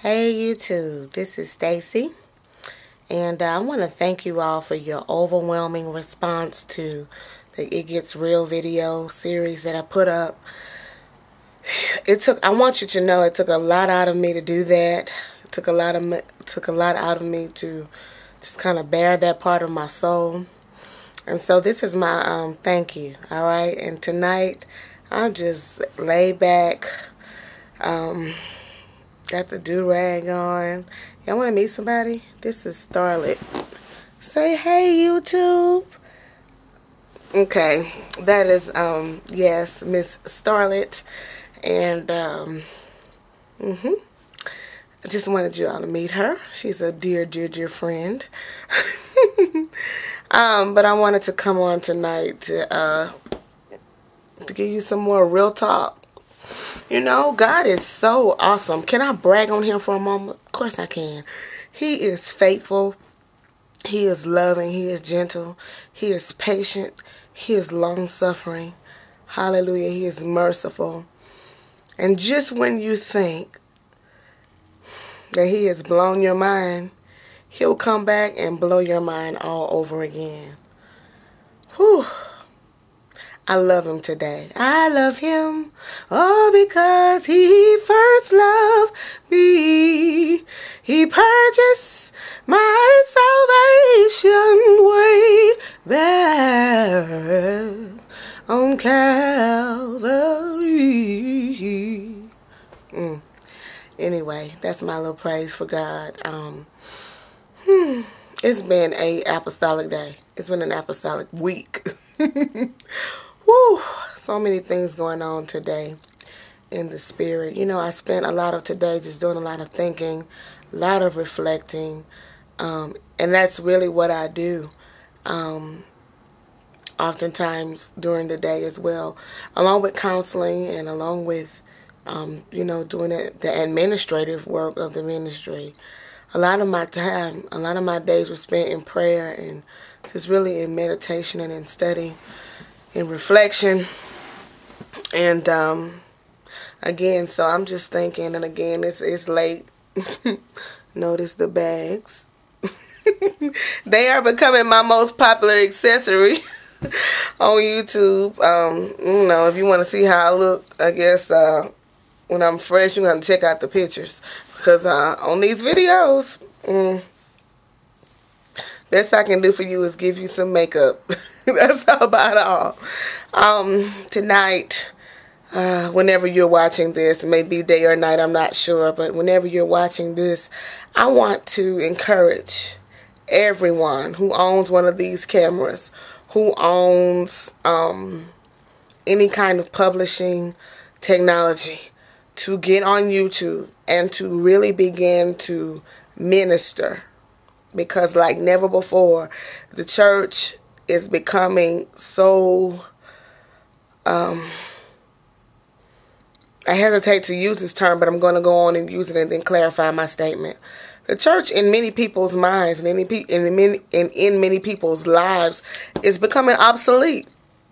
Hey YouTube, this is Stacey, and I want to thank you all for your overwhelming response to the It Gets Real video series that I put up. I want you to know it took a lot out of me to do that. It took a lot out of me to just kind of bear that part of my soul. And so this is my thank you, all right? And tonight I'm just laid back. Got the do-rag on. Y'all want to meet somebody? This is Starlet. Say hey, YouTube. Okay, that is, yes, Miss Starlet. And, I just wanted you all to meet her. She's a dear, dear, dear friend. But I wanted to come on tonight to give you some more real talk. You know, God is so awesome. Can I brag on him for a moment? Of course I can. He is faithful. He is loving. He is gentle. He is patient. He is long-suffering. Hallelujah. He is merciful. And just when you think that he has blown your mind, he'll come back and blow your mind all over again. Whew. I love him today. I love him, oh, because he first loved me. He purchased my salvation way back on Calvary. Anyway, that's my little praise for God. It's been an apostolic day. It's been an apostolic week. Woo! So many things going on today in the spirit. You know, I spent a lot of today just doing a lot of thinking, a lot of reflecting, and that's really what I do oftentimes during the day as well, along with counseling and along with, you know, doing the administrative work of the ministry. A lot of my time, a lot of my days were spent in prayer and just really in meditation and in study, in reflection. And again, so I'm just thinking, and again, it's late. Notice the bags. They are becoming my most popular accessory on YouTube. You know, if you want to see how I look, I guess when I'm fresh, you're going to check out the pictures. Because on these videos, best I can do for you is give you some makeup. That's about all. Tonight, whenever you're watching this, it may be day or night, I'm not sure, but whenever you're watching this, I want to encourage everyone who owns one of these cameras, who owns any kind of publishing technology, to get on YouTube and to really begin to minister. Because like never before, the church is becoming so, I hesitate to use this term, but I'm going to go on and use it and then clarify my statement. The church, in many people's minds and in many people's lives, is becoming obsolete.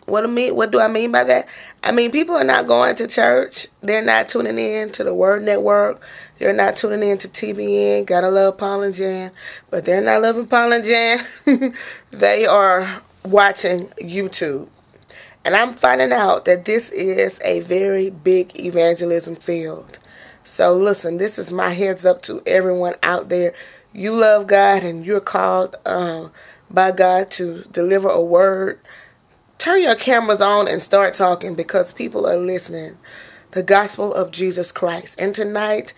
What do I mean by that? I mean, people are not going to church. They're not tuning in to the Word Network. They're not tuning in to TBN. Gotta love Paul and Jan. But they're not loving Paul and Jan. They are watching YouTube. And I'm finding out that this is a very big evangelism field. So listen, this is my heads up to everyone out there. You love God and you're called by God to deliver a word. Turn your cameras on and start talking, because people are listening. The gospel of Jesus Christ. And tonight,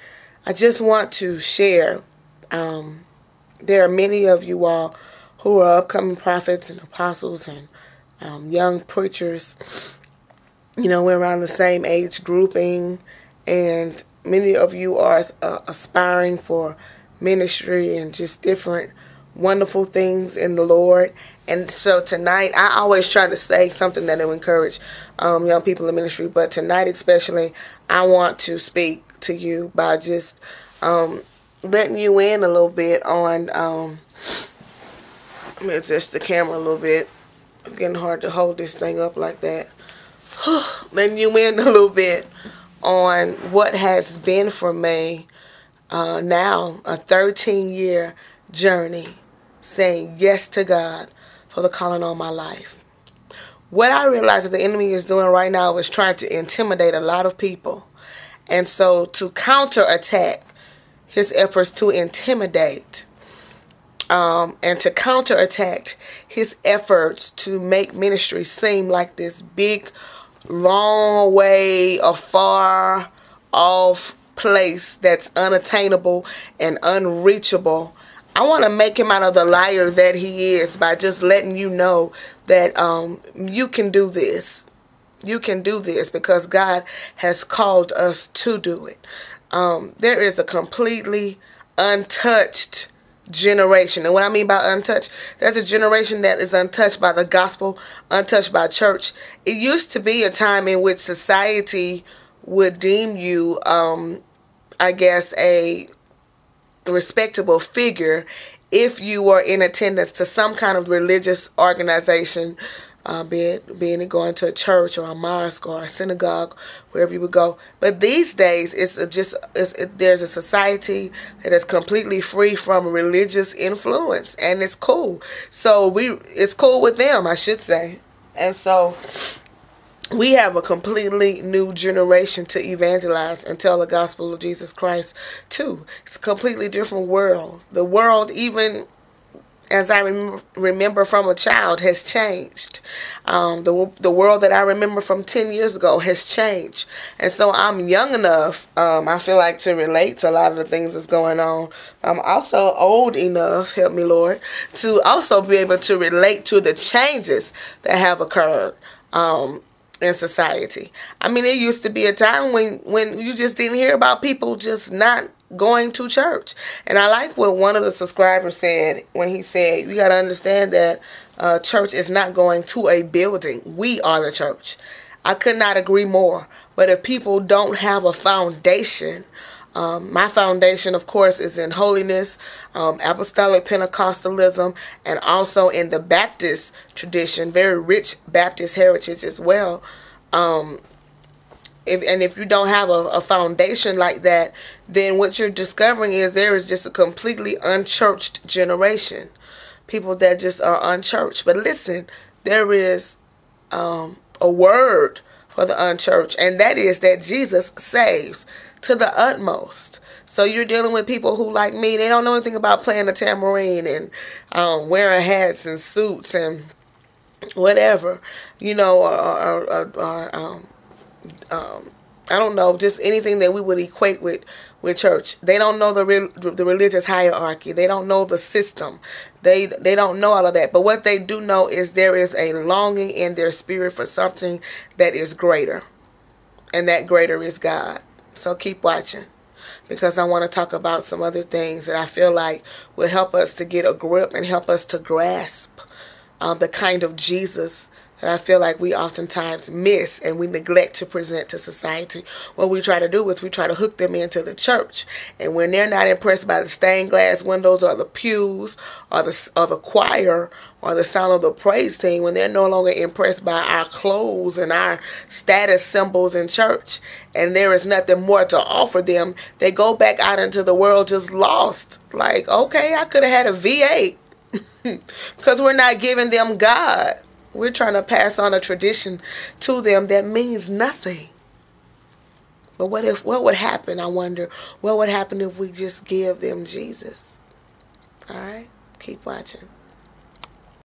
I just want to share. There are many of you all who are upcoming prophets and apostles and young preachers. You know, we're around the same age grouping. And many of you are aspiring for ministry and just different wonderful things in the Lord. And so tonight, I always try to say something that will encourage young people in ministry. But tonight especially, I want to speak to you by just letting you in a little bit on, let me adjust the camera a little bit. It's getting hard to hold this thing up like that. Letting you in a little bit on what has been for me now a 13-year journey saying yes to God for the calling on my life. What I realize that the enemy is doing right now is trying to intimidate a lot of people. And so to counterattack his efforts to intimidate, and to counterattack his efforts to make ministry seem like this big, long way, a far off place that's unattainable and unreachable, I want to make him out of the liar that he is by just letting you know that you can do this. You can do this because God has called us to do it. There is a completely untouched generation. And what I mean by untouched, there's a generation that is untouched by the gospel, untouched by church. It used to be a time in which society would deem you, I guess, a respectable figure if you were in attendance to some kind of religious organization, be it going to a church or a mosque or a synagogue, wherever you would go. But these days, there's a society that is completely free from religious influence, and it's cool. So it's cool with them, I should say. And so we have a completely new generation to evangelize and tell the gospel of Jesus Christ to. It's a completely different world. The world, even as I remember from a child, has changed. The world that I remember from 10 years ago has changed. And so I'm young enough, I feel like, to relate to a lot of the things that's going on. I'm also old enough, help me Lord, to also be able to relate to the changes that have occurred in society. I mean, it used to be a time when you just didn't hear about people just not going to church. And I like what one of the subscribers said when he said, you got to understand that church is not going to a building. We are the church. I could not agree more. But if people don't have a foundation, my foundation, of course, is in holiness, apostolic Pentecostalism, and also in the Baptist tradition, very rich Baptist heritage as well. If you don't have a foundation like that, then what you're discovering is there is just a completely unchurched generation. People that just are unchurched. But listen, there is a word for the unchurched, and that is that Jesus saves to the utmost. So you're dealing with people who, like me, they don't know anything about playing a tambourine and wearing hats and suits and whatever, I don't know, just anything that we would equate with church. They don't know the religious hierarchy. They don't know the system. They don't know all of that. But what they do know is there is a longing in their spirit for something that is greater. And that greater is God. So keep watching, because I want to talk about some other things that I feel like will help us to get a grip and help us to grasp the kind of Jesus that I feel like we oftentimes miss and we neglect to present to society. What we try to do is we try to hook them into the church. And when they're not impressed by the stained glass windows or the pews or the choir or the sound of the praise team, when they're no longer impressed by our clothes and our status symbols in church, and there is nothing more to offer them, they go back out into the world just lost. Like, okay, I could have had a V8 because we're not giving them God. We're trying to pass on a tradition to them that means nothing. But what would happen, I wonder, what would happen if we just give them Jesus? All right? Keep watching.